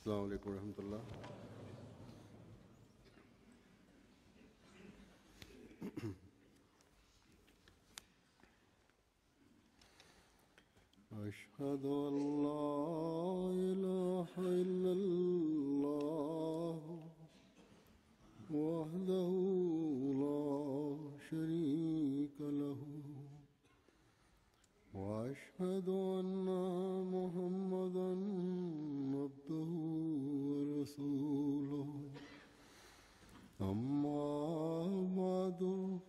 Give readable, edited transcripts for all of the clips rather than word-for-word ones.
السلام عليكم ورحمة الله. أشهد أن لا إله إلا الله وحده لا شريك له وأشهد أن محمدا عبده ورسوله أما بعد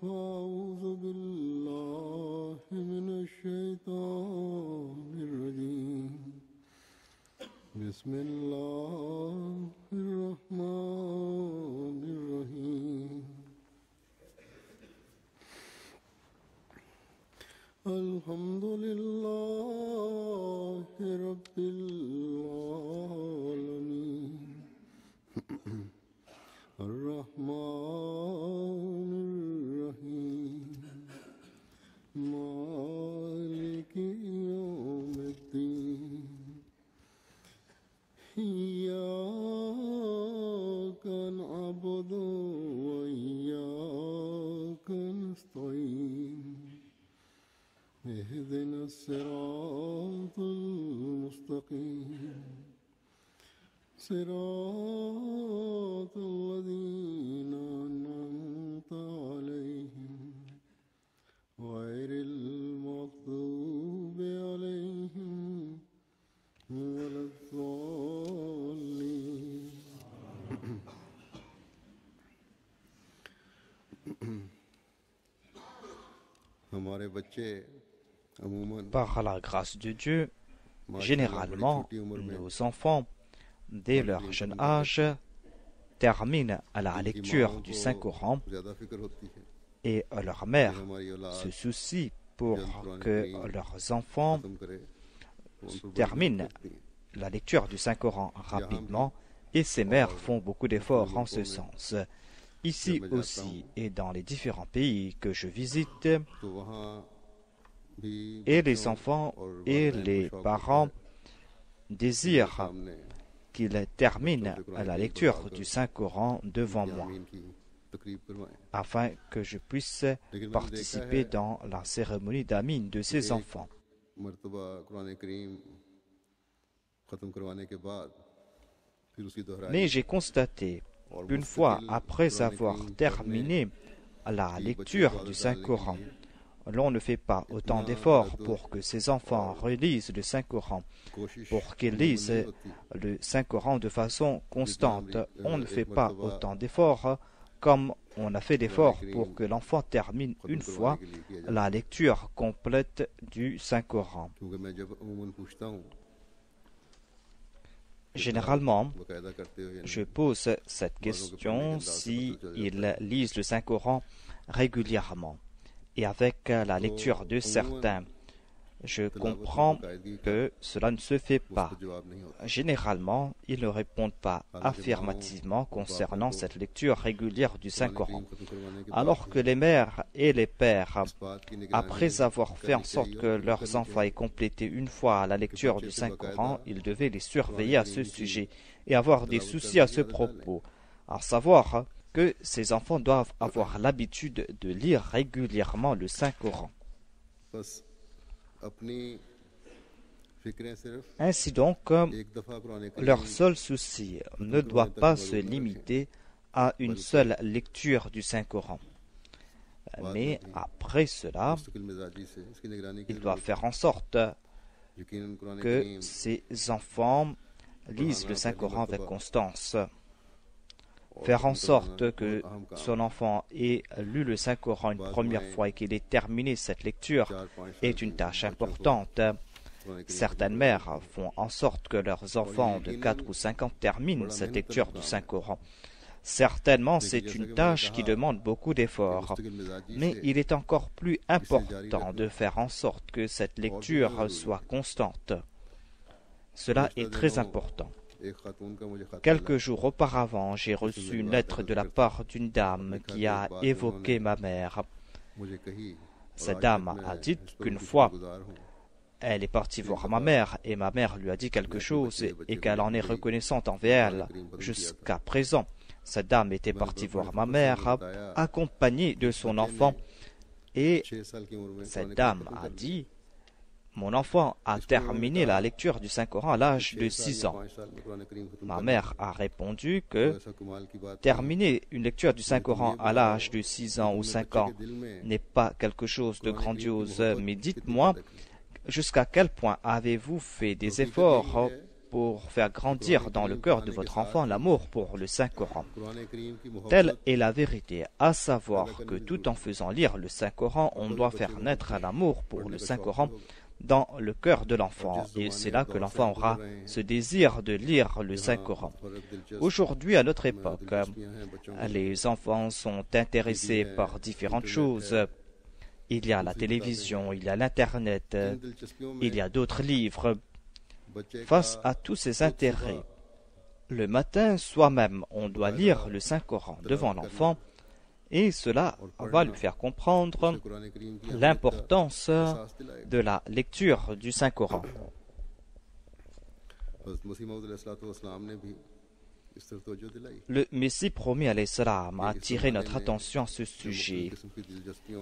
فأعوذ بالله من الشيطان الرجيم بسم الله الرحمن الرحيم الحمد لله رب العالمين الرحمن الرحيم مالك يوم الدين إياك نعبد وإياك نستعين اهدنا الصراط المستقيم صراط الذين أنعمت عليهم غير المغضوب عليهم ولا الضالين. हमारे बच्चे Par la grâce de Dieu, généralement, nos enfants, dès leur jeune âge, terminent à la lecture du Saint-Coran et leur mère se soucie pour que leurs enfants terminent la lecture du Saint-Coran rapidement et ces mères font beaucoup d'efforts en ce sens. Ici aussi et dans les différents pays que je visite, et les enfants et les parents désirent qu'ils terminent la lecture du Saint-Coran devant moi, afin que je puisse participer dans la cérémonie d'amine de ces enfants. Mais j'ai constaté qu'une fois après avoir terminé la lecture du Saint-Coran, l'on ne fait pas autant d'efforts pour que ces enfants relisent le Saint-Coran, pour qu'ils lisent le Saint-Coran de façon constante. On ne fait pas autant d'efforts comme on a fait d'efforts pour que l'enfant termine une fois la lecture complète du Saint-Coran. Généralement, je pose cette question si ils lisent le Saint-Coran régulièrement. Et avec la lecture de certains, je comprends que cela ne se fait pas. Généralement, ils ne répondent pas affirmativement concernant cette lecture régulière du Saint-Coran. Alors que les mères et les pères, après avoir fait en sorte que leurs enfants aient complété une fois la lecture du Saint-Coran, ils devaient les surveiller à ce sujet et avoir des soucis à ce propos, à savoir que ces enfants doivent avoir l'habitude de lire régulièrement le Saint-Coran. Ainsi donc, leur seul souci ne doit pas se limiter à une seule lecture du Saint-Coran. Mais après cela, ils doivent faire en sorte que ces enfants lisent le Saint-Coran avec constance. Faire en sorte que son enfant ait lu le Saint-Coran une première fois et qu'il ait terminé cette lecture est une tâche importante. Certaines mères font en sorte que leurs enfants de 4 ou 5 ans terminent cette lecture du Saint-Coran. Certainement, c'est une tâche qui demande beaucoup d'efforts, mais il est encore plus important de faire en sorte que cette lecture soit constante. Cela est très important. Quelques jours auparavant, j'ai reçu une lettre de la part d'une dame qui a évoqué ma mère. Cette dame a dit qu'une fois, elle est partie voir ma mère et ma mère lui a dit quelque chose et qu'elle en est reconnaissante envers elle jusqu'à présent. Cette dame était partie voir ma mère accompagnée de son enfant et cette dame a dit: mon enfant a terminé la lecture du Saint-Coran à l'âge de 6 ans. Ma mère a répondu que terminer une lecture du Saint-Coran à l'âge de 6 ans ou 5 ans n'est pas quelque chose de grandiose, mais dites-moi, jusqu'à quel point avez-vous fait des efforts pour faire grandir dans le cœur de votre enfant l'amour pour le Saint-Coran? Telle est la vérité, à savoir que tout en faisant lire le Saint-Coran, on doit faire naître l'amour pour le Saint-Coran dans le cœur de l'enfant, et c'est là que l'enfant aura ce désir de lire le Saint-Coran. Aujourd'hui, à notre époque, les enfants sont intéressés par différentes choses. Il y a la télévision, il y a l'Internet, il y a d'autres livres. Face à tous ces intérêts, le matin, soi-même, on doit lire le Saint-Coran devant l'enfant, et cela va lui faire comprendre l'importance de la lecture du Saint-Coran. Le Messie promis alayhi salam a attiré notre attention à ce sujet.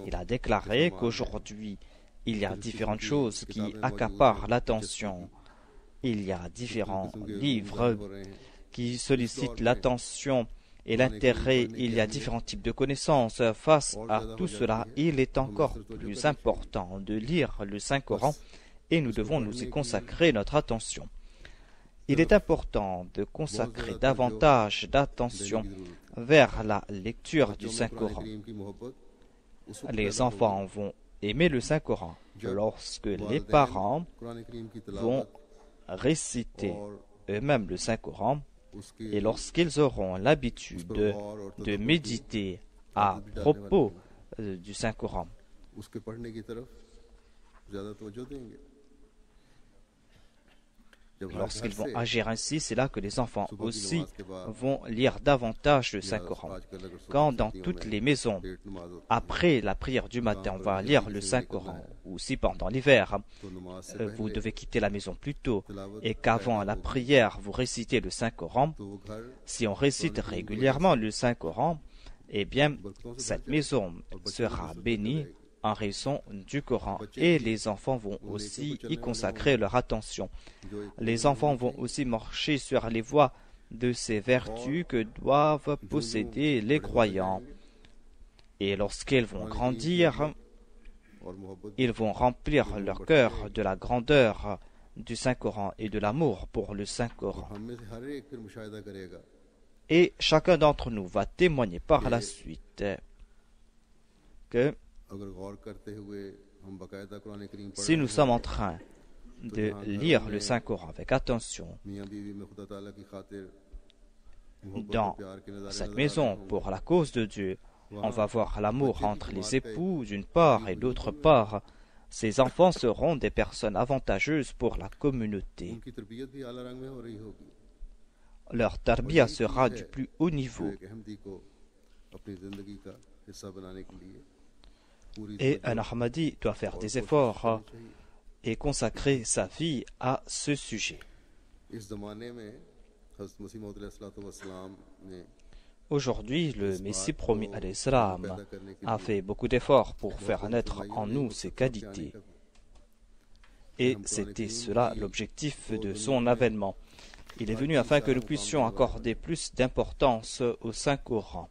Il a déclaré qu'aujourd'hui, il y a différentes choses qui accaparent l'attention. Il y a différents livres qui sollicitent l'attention et l'intérêt. Il y a différents types de connaissances. Face à tout cela, il est encore plus important de lire le Saint-Coran et nous devons nous y consacrer notre attention. Il est important de consacrer davantage d'attention vers la lecture du Saint-Coran. Les enfants vont aimer le Saint-Coran lorsque les parents vont réciter eux-mêmes le Saint-Coran et lorsqu'ils auront l'habitude de méditer à propos du Saint-Coran. Lorsqu'ils vont agir ainsi, c'est là que les enfants aussi vont lire davantage le Saint-Coran. Quand dans toutes les maisons, après la prière du matin, on va lire le Saint-Coran, ou si pendant l'hiver, vous devez quitter la maison plus tôt, et qu'avant la prière, vous récitez le Saint-Coran, si on récite régulièrement le Saint-Coran, eh bien, cette maison sera bénie en raison du Coran et les enfants vont aussi y consacrer leur attention. Les enfants vont aussi marcher sur les voies de ces vertus que doivent posséder les croyants. Et lorsqu'ils vont grandir, ils vont remplir leur cœur de la grandeur du Saint-Coran et de l'amour pour le Saint-Coran. Et chacun d'entre nous va témoigner par la suite que si nous sommes en train de lire le Saint-Coran avec attention dans cette maison pour la cause de Dieu, on va voir l'amour entre les époux d'une part et d'autre part. Ces enfants seront des personnes avantageuses pour la communauté. Leur tarbiya sera du plus haut niveau. Et un Ahmadi doit faire des efforts et consacrer sa vie à ce sujet. Aujourd'hui, le Messie promis alayhi salam a fait beaucoup d'efforts pour faire naître en nous ces qualités. Et c'était cela l'objectif de son avènement. Il est venu afin que nous puissions accorder plus d'importance au Saint-Coran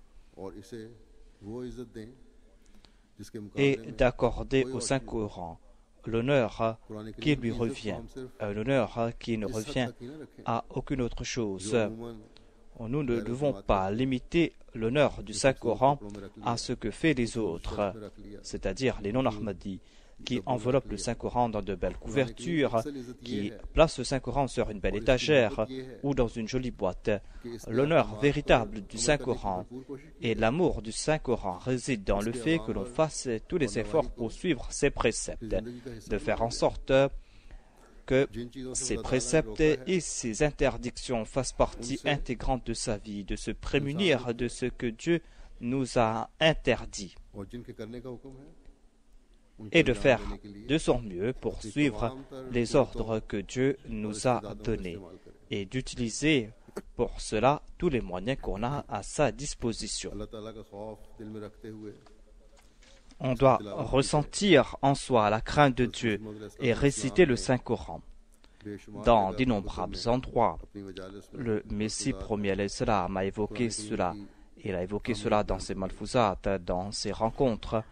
et d'accorder au Saint-Coran l'honneur qui lui revient, l'honneur qui ne revient à aucune autre chose. Nous ne devons pas limiter l'honneur du Saint-Coran à ce que font les autres, c'est-à-dire les non-Ahmadis, qui enveloppent le Saint-Coran dans de belles couvertures, qui placent le Saint-Coran sur une belle étagère ou dans une jolie boîte. L'honneur véritable du Saint-Coran et l'amour du Saint-Coran réside dans le fait que l'on fasse tous les efforts pour suivre ses préceptes, de faire en sorte que ces préceptes et ces interdictions fassent partie intégrante de sa vie, de se prémunir de ce que Dieu nous a interdit. et de faire de son mieux pour suivre les ordres que Dieu nous a donnés et d'utiliser pour cela tous les moyens qu'on a à sa disposition. On doit ressentir en soi la crainte de Dieu et réciter le Saint-Coran. Dans d'innombrables endroits, le Messie premier l'Islam a évoqué cela. Il a évoqué cela dans ses malfouzat, dans ses rencontres.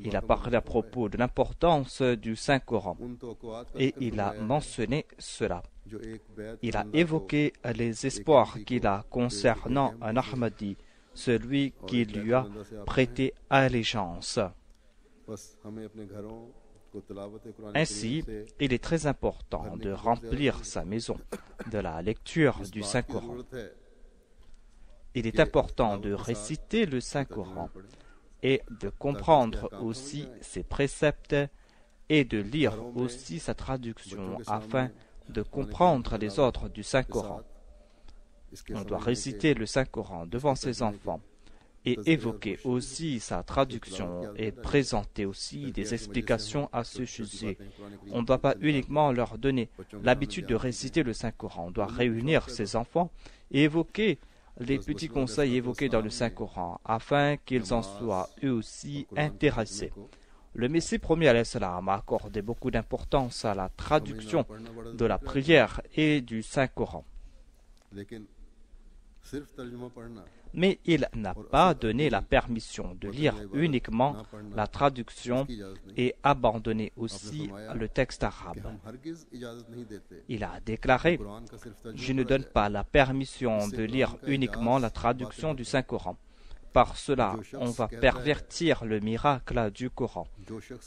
Il a parlé à propos de l'importance du Saint-Coran. Et il a mentionné cela. Il a évoqué les espoirs qu'il a concernant un Ahmadi, celui qui lui a prêté allégeance. Ainsi, il est très important de remplir sa maison de la lecture du Saint-Coran. Il est important de réciter le Saint-Coran et de comprendre aussi ses préceptes et de lire aussi sa traduction afin de comprendre les ordres du Saint-Coran. On doit réciter le Saint-Coran devant ses enfants et évoquer aussi sa traduction et présenter aussi des explications à ce sujet. On ne doit pas uniquement leur donner l'habitude de réciter le Saint-Coran. On doit réunir ses enfants et évoquer les petits conseils évoqués dans le Saint-Coran afin qu'ils en soient eux aussi intéressés. Le Messie premier alayhi salam a accordé beaucoup d'importance à la traduction de la prière et du Saint-Coran. Mais il n'a pas donné la permission de lire uniquement la traduction et abandonner aussi le texte arabe. Il a déclaré « Je ne donne pas la permission de lire uniquement la traduction du Saint-Coran. Par cela, on va pervertir le miracle du Coran.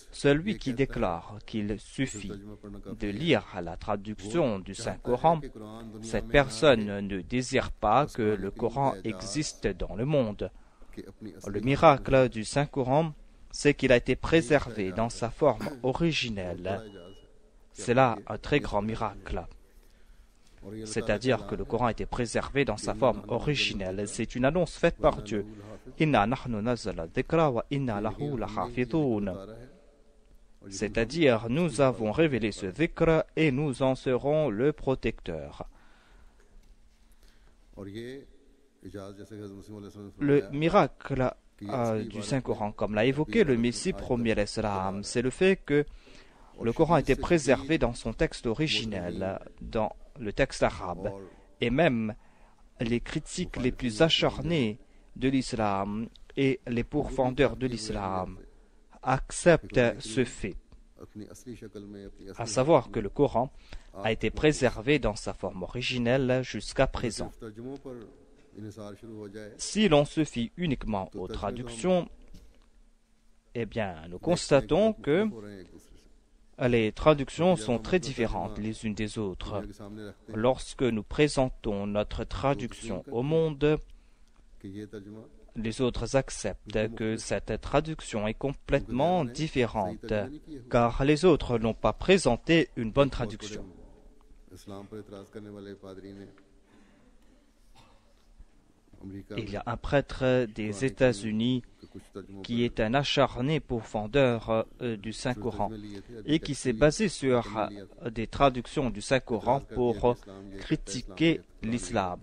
Celui qui déclare qu'il suffit de lire la traduction du Saint-Coran, cette personne ne désire pas que le Coran existe dans le monde. Le miracle du Saint-Coran, c'est qu'il a été préservé dans sa forme originelle. C'est là un très grand miracle. C'est-à-dire que le Coran a été préservé dans sa forme originelle. C'est une annonce faite par Dieu. C'est-à-dire, nous avons révélé ce dhikr et nous en serons le protecteur. Le miracle du Saint-Coran, comme l'a évoqué le Messie premier l'Islam, c'est le fait que le Coran a été préservé dans son texte originel, dans le texte arabe, et même les critiques les plus acharnées de l'islam et les pourfendeurs de l'islam acceptent ce fait, à savoir que le Coran a été préservé dans sa forme originelle jusqu'à présent. Si l'on se fie uniquement aux traductions, eh bien, nous constatons que les traductions sont très différentes les unes des autres. Lorsque nous présentons notre traduction au monde, les autres acceptent que cette traduction est complètement différente, car les autres n'ont pas présenté une bonne traduction. Il y a un prêtre des États-Unis qui est un acharné pourfendeur du Saint-Coran et qui s'est basé sur des traductions du Saint-Coran pour critiquer l'islam.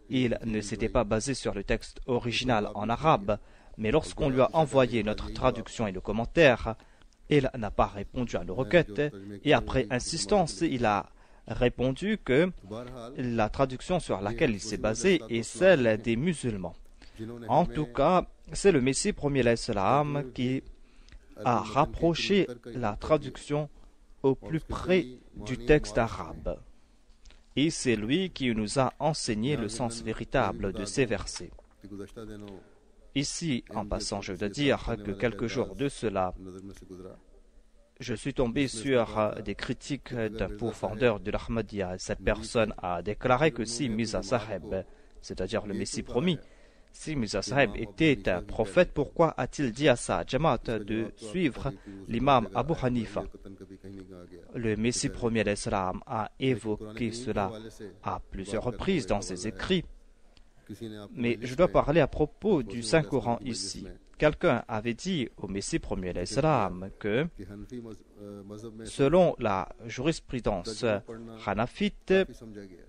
Il ne s'était pas basé sur le texte original en arabe, mais lorsqu'on lui a envoyé notre traduction et le commentaire, il n'a pas répondu à nos requêtes et après insistance, il a répondu que la traduction sur laquelle il s'est basé est celle des musulmans. En tout cas, c'est le Messie premier l'Islam qui a rapproché la traduction au plus près du texte arabe. Et c'est lui qui nous a enseigné le sens véritable de ces versets. Ici, en passant, je dois dire que quelques jours de cela, je suis tombé sur des critiques d'un pourfendeur de l'Ahmadiyya. Cette personne a déclaré que si Mirza Sahib, c'est-à-dire le Messie promis, si Mirza Sahib était un prophète, pourquoi a-t-il dit à sa Jamaat de suivre l'imam Abu Hanifa? Le Messie premier l'Islam a évoqué cela à plusieurs reprises dans ses écrits. Mais je dois parler à propos du Saint-Coran ici. quelqu'un avait dit au Messie premier alayhi salam que कि हनफी मजहब में selon la jurisprudence hanafite, काफी समझा गया है।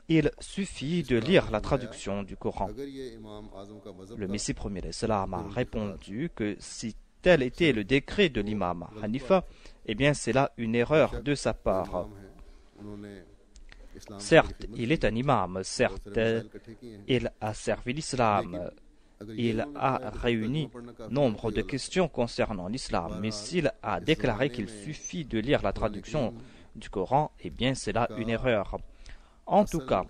il suffit de lire la traduction du Coran. अगर ये इमाम आजम का मजहब Le था, Messie premier alayhi salam a répondu que si tel était le décret de l'imam Hanifa, eh bien c'est là une erreur de sa part. इमाम है, उन्होंने इस्लाम की Certes, खिदमत il est un imam, बहुत certes, सारे मसाइल इकट्ठे किए हैं। il a servi l'islam, अगर ये il उन्होंने a बताया कि réuni तर्जुमा पढ़ना काफी nombre है, de तो questions concernant l'islam, mais s'il a déclaré qu'il suffit de lire la traduction du Coran, eh bien c'est là une erreur. En tout cas,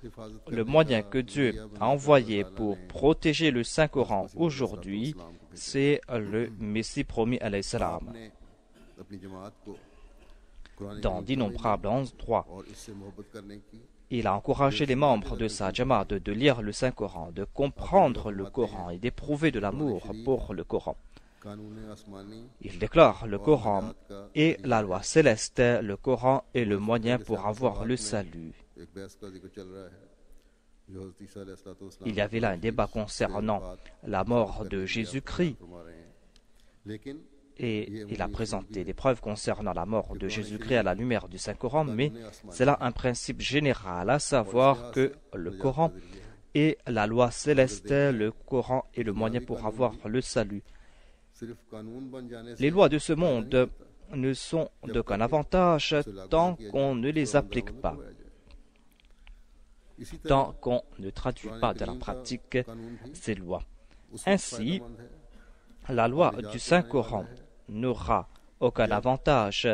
le moyen que Dieu a envoyé pour protéger le Saint-Coran aujourd'hui, c'est le Messie promis alayhi salam. आपने अपनी जमात को Quran Dans d'innombrables endroits, और इससे मोहब्बत करने की il a encouragé les membres de sa Jamaat de lire le Saint-Coran, de comprendre le Coran et d'éprouver de l'amour pour le Coran. कानून आसमानी Il déclare le Coran et la loi céleste, le Coran est le moyen pour avoir le salut. एक बहस का जिक्र चल रहा है जो हज़रत ईसा अलैहिस्सलाम Il y avait là un débat concernant la mort de Jésus-Christ फरमा रहे हैं, लेकिन et il a présenté des preuves concernant la mort de Jésus-Christ à la lumière du Saint-Coran, mais c'est là un principe général, à savoir que le Coran est la loi céleste, le Coran est le moyen pour avoir le salut. सिर्फ कानून बन जाने से Les lois de ce monde ne sont d'aucun avantage tant qu'on ne les applique pas, इसी तरह tant qu'on ne traduit pas de la pratique ces lois. Ainsi, la loi du Saint-Coran n'aura aucun avantage,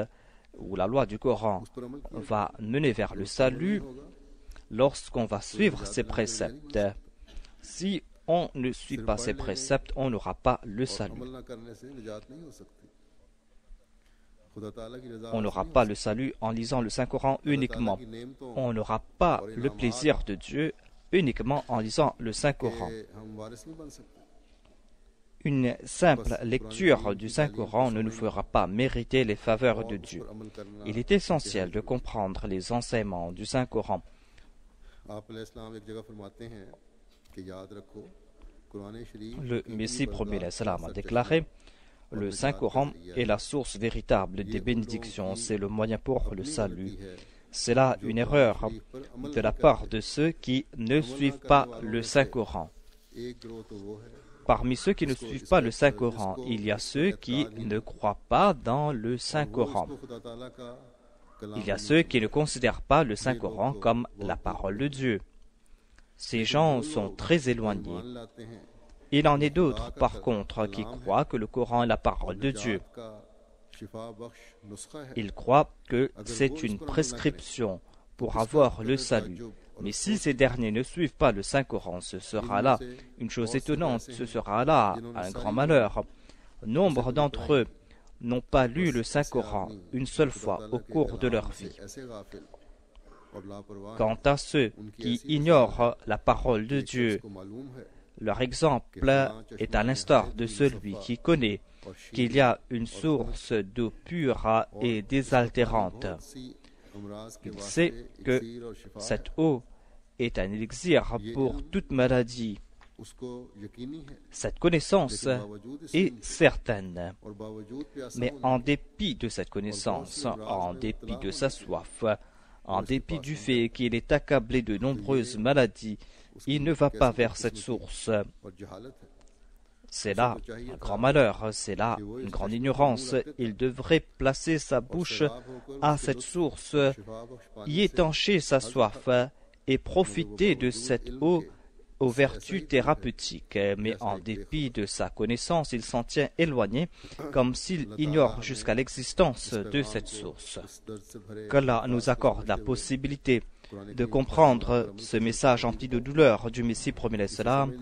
ou la loi du Coran उस पर अमल किया va mener vers le salut lorsqu'on va suivre ses préceptes. Si on ne suit pas ses préceptes, on n'aura pas le salut. अमल न करने से निजात नहीं हो सकती। खुदा ताला की रजा On n'aura pas le salut en lisant le Saint-Coran uniquement. की नेमतों On n'aura pas le plaisir de Dieu uniquement en lisant le Saint-Coran. के हम वारिस नहीं बन सकते। Une simple lecture du Saint-Coran ne nous fera pas mériter les faveurs de Dieu. पर अमल करना Il est essentiel de comprendre les enseignements du Saint-Coran. आप अलैहिस्सलाम एक जगह फरमाते हैं कि याद रखो कुरान शरीफ Le Messie premier alayhi salam a déclaré: le Saint-Coran est la source véritable des bénédictions, c'est le moyen pour le salut. C'est là une erreur de la part de ceux qui ne suivent pas le Saint-Coran. एक गिरोह तो वो है Parmi ceux qui ne suivent pas le Saint-Coran, il y a ceux qui ne croient pas dans le Saint-Coran. उसको खुदा ताला का कलाम Il y a ceux qui ne considèrent pas le Saint-Coran comme la parole de Dieu. Ces gens sont très éloignés. मान लाते हैं Il en est d'autres, par contre, qui croient que le Coran est la parole de Dieu. का शिफा बख्श नुस्खा है। Ils croient que c'est une prescription pour avoir le salut. Mais si ces derniers ne suivent pas le Saint-Coran, ce sera là une chose étonnante, ce sera là un grand malheur. Nombre d'entre eux n'ont pas lu le Saint-Coran une seule fois au cours de leur vie. ऐसे गाफिल और लापरवाह Quant à ceux qui ignorent la parole de Dieu, को मालूम है leur exemple est à l'instar de celui qui connaît qu'il y a une source d'eau pure et désaltérante. सी अमराज के Il वास्ते sait que इक्सीर और शिफा cette eau est un élixir pour toute maladie. उसको यकीनी है Cette connaissance बावजूद इस est certaine. और बावजूद प्यासा Mais होने en dépit de cette connaissance, en dépit de sa soif, en dépit du fait qu'il est accablé de nombreuses maladies, il ne va pas vers cette source. और जहालत है C'est là un grand malheur, c'est là une grande ignorance. Il devrait placer sa bouche à cette source, शिफा बख्श पानी y étancher sa soif et profiter de cette eau aux vertus thérapeutiques. Mais en dépit de sa connaissance, il s'en tient éloigné, comme s'il ignore jusqu'à l'existence de cette source. इस दर्द से भरे Qu'Allah nous accorde la possibilité de comprendre ce message empli de douleur du Messie premier alayhi salam,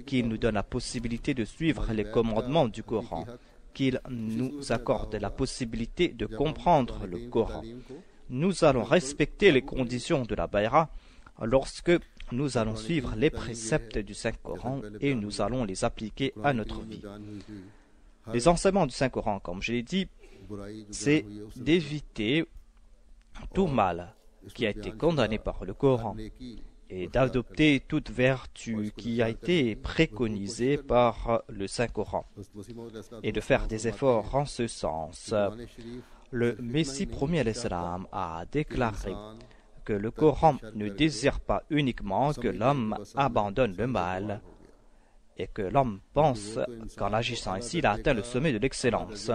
qu'il nous donne la possibilité de suivre les commandements du Coran, qu'il nous accorde la possibilité de comprendre le Coran. Nous allons respecter les conditions de la Bayra lorsque nous allons suivre les préceptes du Saint-Coran et nous allons les appliquer à notre vie. Les enseignements du Saint-Coran, comme je l'ai dit, c'est d'éviter tout mal qui a été condamné par le Coran et d'adopter toute vertu qui a été préconisée par le Saint-Coran et de faire des efforts en ce sens. Le Messie promis à l'Islam a déclaré que le Coran ne désire pas uniquement que l'homme abandonne le mal et que l'homme pense qu'en agissant ainsi, il a atteint le sommet de l'excellence.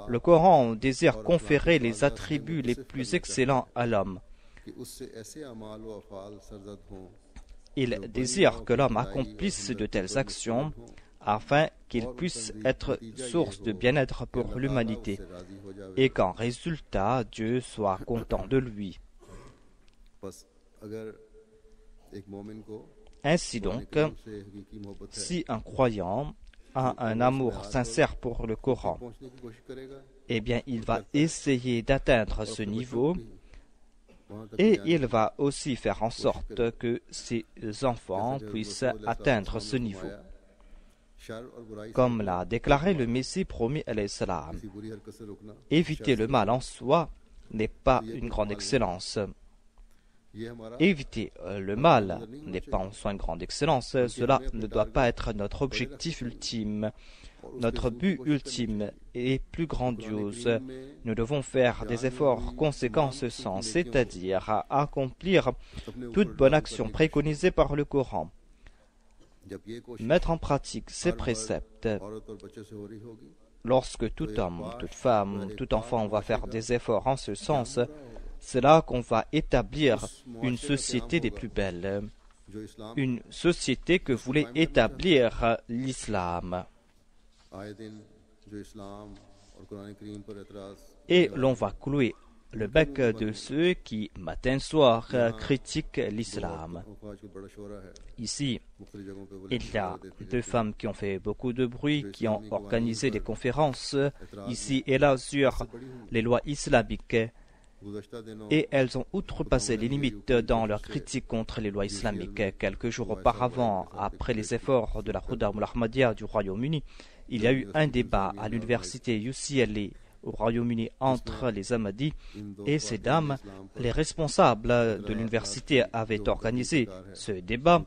Le Coran désire conférer les attributs les plus excellents à l'homme. Il désire que l'homme accomplisse de telles actions afin qu'il puisse être source de bien-être pour l'humanité et qu'en résultat, Dieu soit content de lui. Ainsi donc, si un croyant a un amour sincère pour le Coran, eh bien il va essayer d'atteindre ce niveau et il va aussi faire en sorte que ses enfants puissent atteindre ce niveau. Comme l'a déclaré le Messie promis à l'Islam, éviter le mal en soi n'est pas une grande excellence. Éviter le mal n'est pas en soi une grande excellence. Cela ne doit pas être notre objectif ultime. Notre but ultime est plus grandiose. Nous devons faire des efforts conséquents en ce sens, c'est-à-dire accomplir toute bonne action préconisée par le Coran. Mettre en pratique ces préceptes. Lorsque tout homme, toute femme, tout enfant va faire des efforts en ce sens, c'est là qu'on va établir une société des plus belles, une société que voulait établir l'islam. Et l'on va clouer le bec de ceux qui, matin soir, critiquent l'islam. Ici, il y a deux femmes qui ont fait beaucoup de bruit, qui ont organisé des conférences, ici et là, sur les lois islamiques. Et elles ont outrepassé les limites dans leur critique contre les lois islamiques. Quelques jours auparavant, après les efforts de la Houda al-Ahmadiyya du Royaume-Uni, il y a eu un débat à l'université UCLA au Royaume-Uni entre les Ahmadis et ces dames. Les responsables de l'université avaient organisé ce débat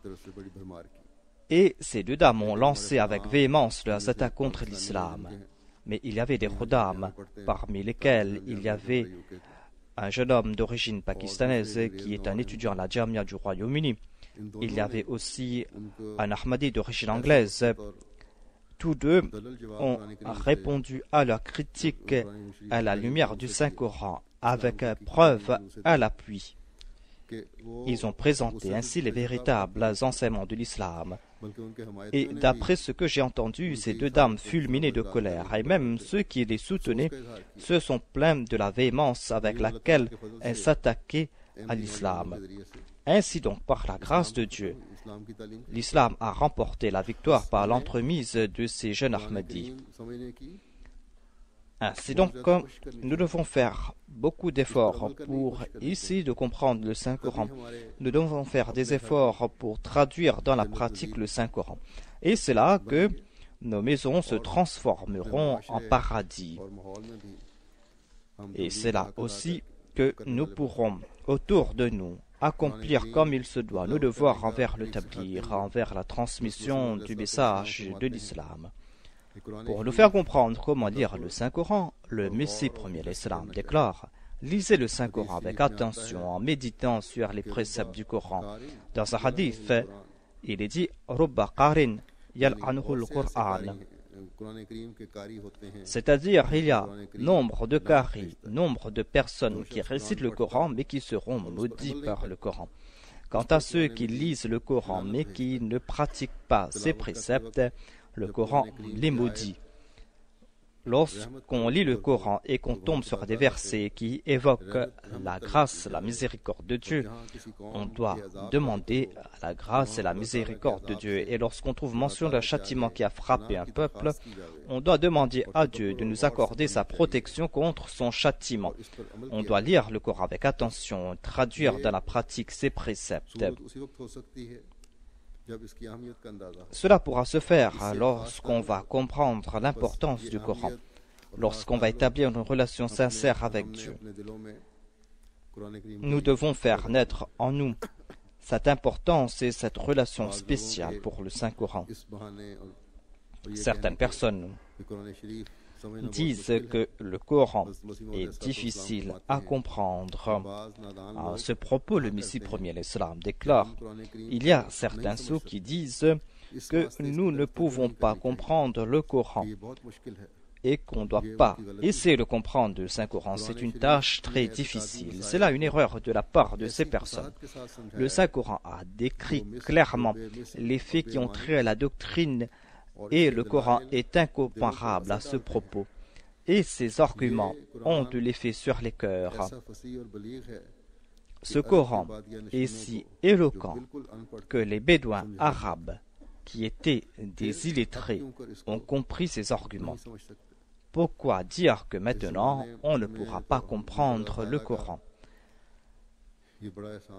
et ces deux dames ont lancé avec véhémence leurs attaques contre l'islam. Mais il y avait des Khuddam, parmi lesquels il y avait un jeune homme d'origine pakistanaise qui est un étudiant à la Jamia du Royaume-Uni. Il y avait aussi un Ahmadi d'origine anglaise. Tous deux ont répondu à leur critique à la lumière du Saint-Coran avec preuve à l'appui. Ils ont présenté ainsi les véritables enseignements de l'islam. Et d'après ce que j'ai entendu, ces deux dames fulminaient de colère, et même ceux qui les soutenaient se sont plaints de la véhémence avec laquelle elles s'attaquaient à l'islam. Ainsi donc, par la grâce de Dieu, l'islam a remporté la victoire par l'entremise de ces jeunes Ahmadis. Ainsi donc, nous devons faire beaucoup d'efforts pour essayer de comprendre le Saint-Coran. Nous devons faire des efforts pour traduire dans la pratique le Saint-Coran. Et c'est là que nos maisons se transformeront en paradis. Et c'est là aussi que nous pourrons, autour de nous, accomplir comme il se doit nos devoirs envers le tabligh, envers la transmission du message de l'islam. Pour nous faire comprendre comment lire le Saint-Coran, le Messie premier l'Islam déclare: lisez le Saint-Coran avec attention en méditant sur les préceptes du Coran. Dans un hadith, il est dit Rubba qarin yal'anhul Qur'an. C'est-à-dire, il y a nombre de qaris, nombre de personnes qui récitent le Coran mais qui seront maudits par le Coran. Quant à ceux qui lisent le Coran mais qui ne pratiquent pas ses préceptes, le Coran les maudit. Lorsqu'on lit le Coran et qu'on tombe sur des versets qui évoquent la grâce, la miséricorde de Dieu, on doit demander la grâce et la miséricorde de Dieu. Et lorsqu'on trouve mention d'un châtiment qui a frappé un peuple, on doit demander à Dieu de nous accorder sa protection contre son châtiment. On doit lire le Coran avec attention, traduire dans la pratique ses préceptes. Cela pourra se faire lorsqu'on va comprendre l'importance du Coran, lorsqu'on va établir une relation sincère avec Dieu. Nous devons faire naître en nous cette importance et cette relation spéciale pour le Saint-Coran. Certaines personnes disent que le Coran est difficile à comprendre. À ce propos, le Messie premier l'Islam déclare: il y a certains sots qui disent que nous ne pouvons pas comprendre le Coran et qu'on ne doit pas essayer de comprendre le Saint-Coran. C'est une tâche très difficile. C'est là une erreur de la part de ces personnes. Le Saint-Coran a décrit clairement les faits qui ont trait à la doctrine et le Coran est incomparable à ce propos. Et ces arguments ont de l'effet sur les cœurs. Ce Coran est si éloquent que les Bédouins arabes, qui étaient des illettrés, ont compris ces arguments. Pourquoi dire que maintenant on ne pourra pas comprendre le Coran?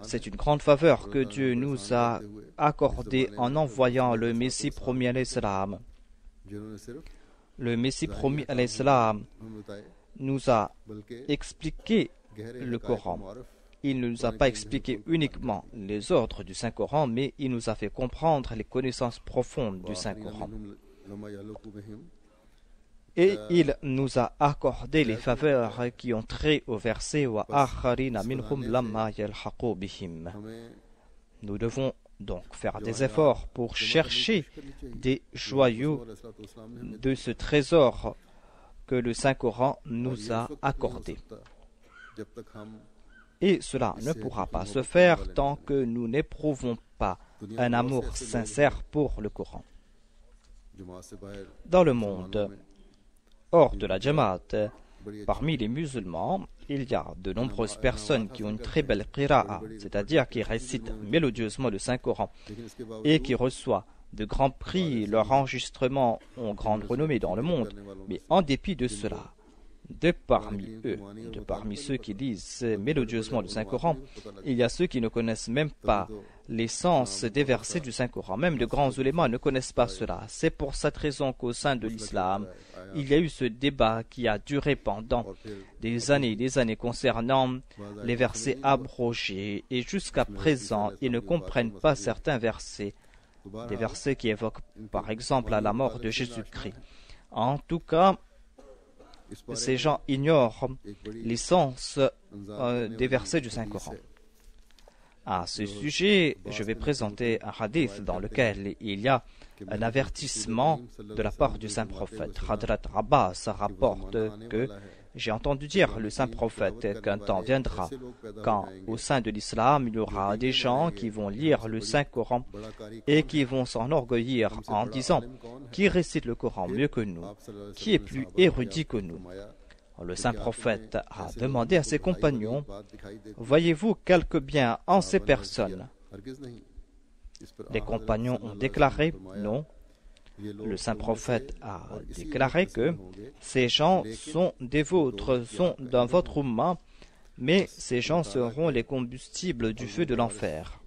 C'est une grande faveur que Dieu nous a accordée en envoyant le Messie promis à l'Islam. Le Messie promis à l'Islam nous a expliqué le Coran. Il ne nous a pas expliqué uniquement les ordres du Saint-Coran, mais il nous a fait comprendre les connaissances profondes du Saint-Coran. Et il nous a accordé les faveurs qui ont trait au verset « Wa akharina minhum lamma yalhaqu bihim ». Nous devons donc faire des efforts pour chercher des joyaux de ce trésor que le Saint-Coran nous a accordé. Et cela ne pourra pas se faire tant que nous n'éprouvons pas un amour sincère pour le Coran. Dans le monde, hors de la Jamaat, parmi les musulmans, il y a de nombreuses personnes qui ont une très belle qira'a, c'est-à-dire qui récitent mélodieusement le Saint-Coran et qui reçoivent de grands prix. Leurs enregistrements ont grande renommée dans le monde. Mais en dépit de cela, de parmi ceux qui lisent mélodieusement le Saint-Coran, il y a ceux qui ne connaissent même pas l'essence des versets du Saint-Coran. Même de grands ulémas ne connaissent pas cela. C'est pour cette raison qu'au sein de l'islam, il y a eu ce débat qui a duré pendant des années concernant les versets abrogés. Et jusqu'à présent, ils ne comprennent pas certains versets, des versets qui évoquent par exemple la mort de Jésus-Christ. En tout cas, ces gens ignorent l'essence des versets du Saint-Coran. À ce sujet, je vais présenter un hadith dans lequel il y a un avertissement de la part du Saint-Prophète. Hadrat Abbas rapporte que j'ai entendu dire le Saint-Prophète qu'un temps viendra quand au sein de l'islam il y aura des gens qui vont lire le Saint-Coran et qui vont s'enorgueillir en disant qui récite le Coran mieux que nous, qui est plus érudit que nous. Le Saint-Prophète a demandé à ses compagnons: voyez-vous quelque bien en ces personnes? Les compagnons ont déclaré non. Le Saint-Prophète a déclaré que ces gens sont des vôtres, sont dans votre umma, mais ces gens seront les combustibles du feu de l'enfer.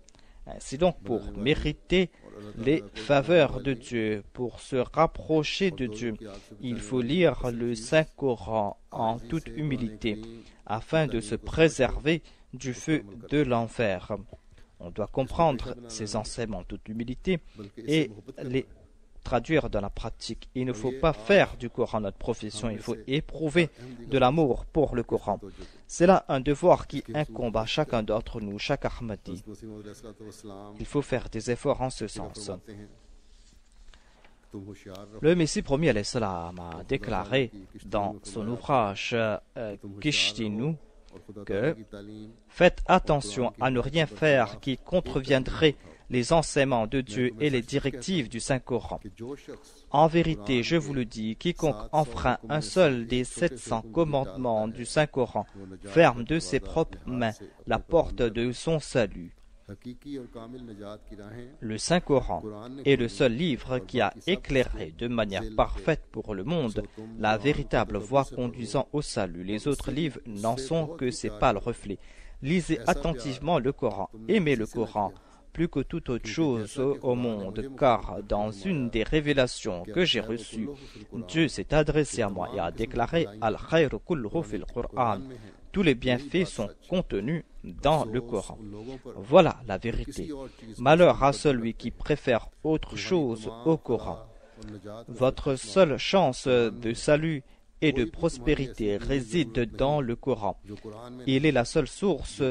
C'est donc pour mériter les faveurs de Dieu, pour se rapprocher de Dieu, il faut lire le Saint-Coran en toute humilité, afin de se préserver du feu de l'enfer. On doit comprendre ces enseignements en toute humilité et les traduire dans la pratique. Il ne faut pas faire du Coran notre profession, il faut éprouver de l'amour pour le Coran. C'est là un devoir qui incombe à chacun d'entre nous, chaque Ahmadi. Il faut faire des efforts en ce sens. Le Messie promis alayhi salam a déclaré dans son ouvrage Kishtinu que faites attention à ne rien faire qui contreviendrait les enseignements de Dieu et les directives du Saint-Coran. En vérité, je vous le dis, quiconque enfreint un seul des 700 commandements du Saint-Coran ferme de ses propres mains la porte de son salut. Le Saint-Coran est le seul livre qui a éclairé de manière parfaite pour le monde la véritable voie conduisant au salut. Les autres livres n'en sont que ses pâles reflets. Lisez attentivement le Coran, aimez le Coran plus que toute autre chose au monde, car dans une des révélations que j'ai reçues, Dieu s'est adressé à moi et a déclaré « Al-khayru kulluhu fil Qur'an » tous les bienfaits sont contenus dans le Coran. Voilà la vérité. Malheur à celui qui préfère autre chose au Coran. Votre seule chance de salut et de prospérité réside dans le Coran. Il est la seule source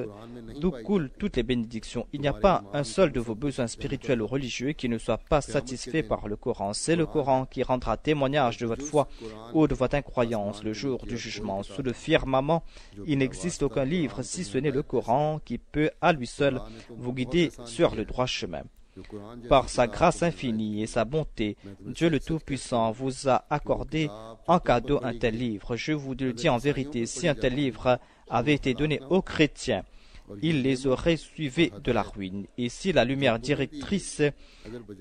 d'où coulent toutes les bénédictions. Il n'y a pas un seul de vos besoins spirituels ou religieux qui ne soit pas satisfait par le Coran. C'est le Coran qui rendra témoignage de votre foi ou de votre incroyance le jour du jugement. Sous le firmament, il n'existe aucun livre, si ce n'est le Coran, qui peut à lui seul vous guider sur le droit chemin. Par sa grâce infinie et sa bonté, Dieu le Tout-Puissant vous a accordé en cadeau un tel livre. Je vous le dis en vérité, si un tel livre avait été donné aux chrétiens, ils les auraient suivis de la ruine. Et si la lumière directrice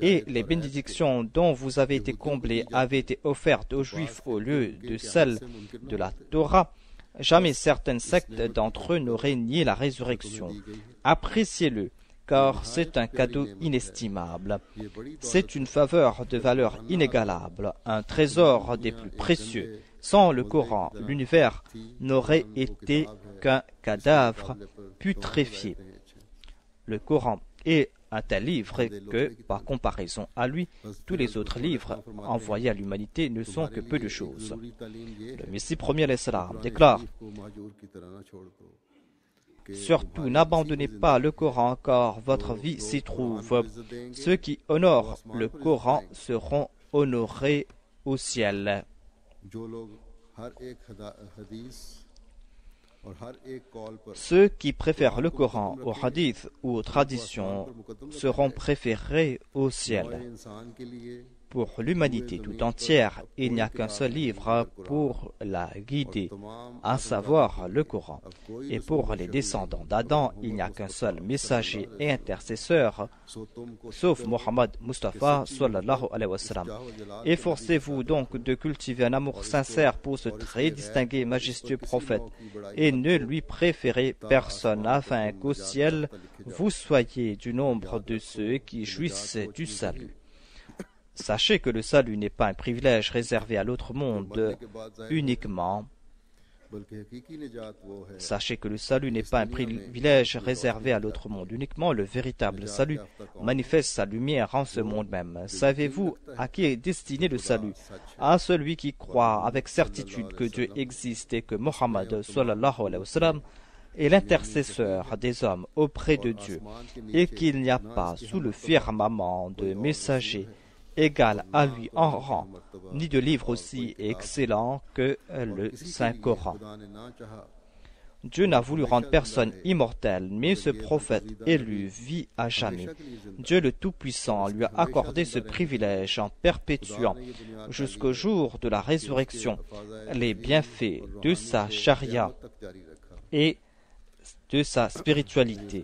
et les bénédictions dont vous avez été comblés avaient été offertes aux Juifs au lieu de celles de la Torah, jamais certaines sectes d'entre eux n'auraient nié la résurrection. Appréciez-le, car c'est un cadeau inestimable. C'est une faveur de valeur inégalable, un trésor des plus précieux. Sans le Coran, l'univers n'aurait été qu'un cadavre putréfié. Le Coran est un tel livre que, par comparaison à lui, tous les autres livres envoyés à l'humanité ne sont que peu de choses. Le Messie premier l'Islam déclare: surtout, n'abandonnez pas le Coran, car votre vie s'y trouve. Ceux qui honorent le Coran seront honorés au ciel. Ceux qui préfèrent le Coran au hadith ou aux traditions seront préférés au ciel. Pour l'humanité tout entière, il n'y a qu'un seul livre pour la guider, à savoir le Coran. Et pour les descendants d'Adam, il n'y a qu'un seul messager et intercesseur, sauf Mohammed Mustafa sallallahu alayhi wa sallam. Efforcez-vous donc de cultiver un amour sincère pour ce très distingué et majestueux prophète, et ne lui préférez personne, afin qu'au ciel vous soyez du nombre de ceux qui jouissent du salut. Sachez que le salut n'est pas un privilège réservé à l'autre monde uniquement. Sachez que le salut n'est pas un privilège réservé à l'autre monde uniquement. Le véritable salut manifeste sa lumière en ce monde même. Savez-vous à qui est destiné le salut? À celui qui croit avec certitude que Dieu existe et que Mohammed sallallahu alayhi wa sallam est l'intercesseur des hommes auprès de Dieu, et qu'il n'y a pas sous le firmament de messagers égal à lui en rang, ni de livre aussi excellent que le Saint-Coran. Dieu n'a voulu rendre personne immortel, mais ce prophète élu vit à jamais. Dieu le Tout-Puissant lui a accordé ce privilège en perpétuant jusqu'au jour de la résurrection les bienfaits de sa charia et de sa spiritualité.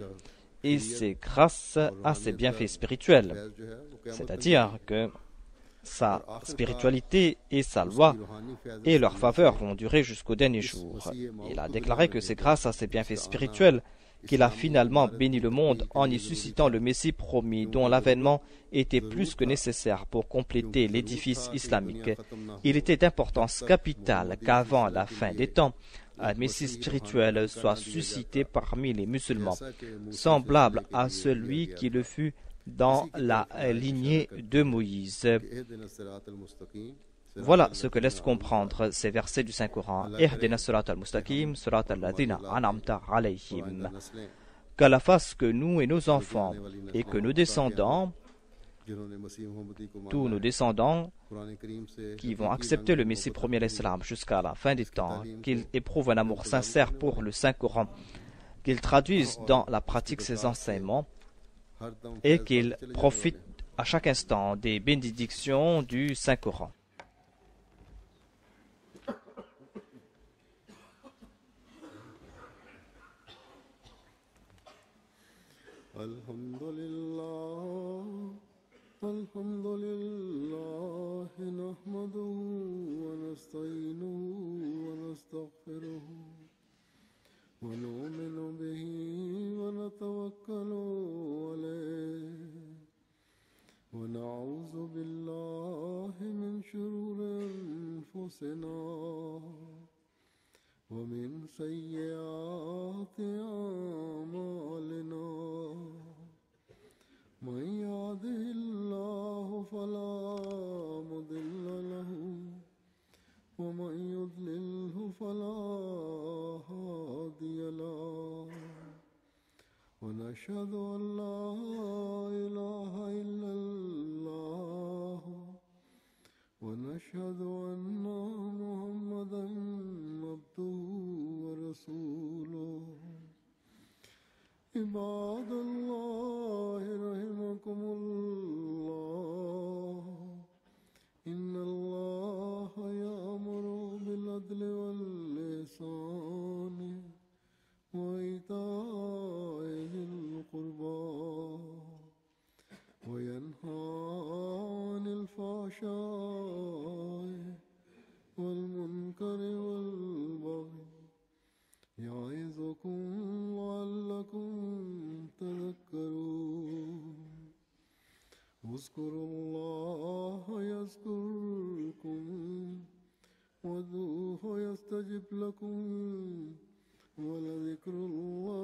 Et c'est grâce à ses bienfaits spirituels, c'est-à-dire que sa spiritualité et sa loi et leur faveur vont durer jusqu'au dernier jour. Il a déclaré que c'est grâce à ses bienfaits spirituels qu'il a finalement béni le monde en y suscitant le Messie promis, dont l'avènement était plus que nécessaire pour compléter l'édifice islamique. Il était d'importance capitale qu'avant la fin des temps, un Messie spirituel soit suscité parmi les musulmans, semblable à celui qui le fut dans la lignée de Moïse. Voilà ce que laissent comprendre ces versets du Saint-Coran. Ihdina sirat al-mustaqim, sirat al-ladina an'amta alayhim. Qu'Allah fasse que nous et nos enfants et que nos descendants, tous nos descendants qui vont accepter le Messie premier l'Islam jusqu'à la fin des temps, qu'ils éprouvent un amour sincère pour le Saint-Coran, qu'ils traduisent dans la pratique ses enseignements et qu'ils profitent à chaque instant des bénédictions du Saint-Coran. الحمد لله نحمده ونستعينه ونستغفره ونؤمن به ونتوكل عليه ونعوذ بالله من شرور أنفسنا ومن سيئات ونشهد أن لا إله إلا الله ونشهد أن محمدا عبده ورسوله عباد الله رحمكم الله إن الله يأمر بالعدل والإحسان وإيتاء ذي القربى وينهى عن الفحشاء والمنكر والبغي يعظكم لعلكم تذكرون اذكروا الله يذكركم وادعوه يستجب لكم ولذكر الله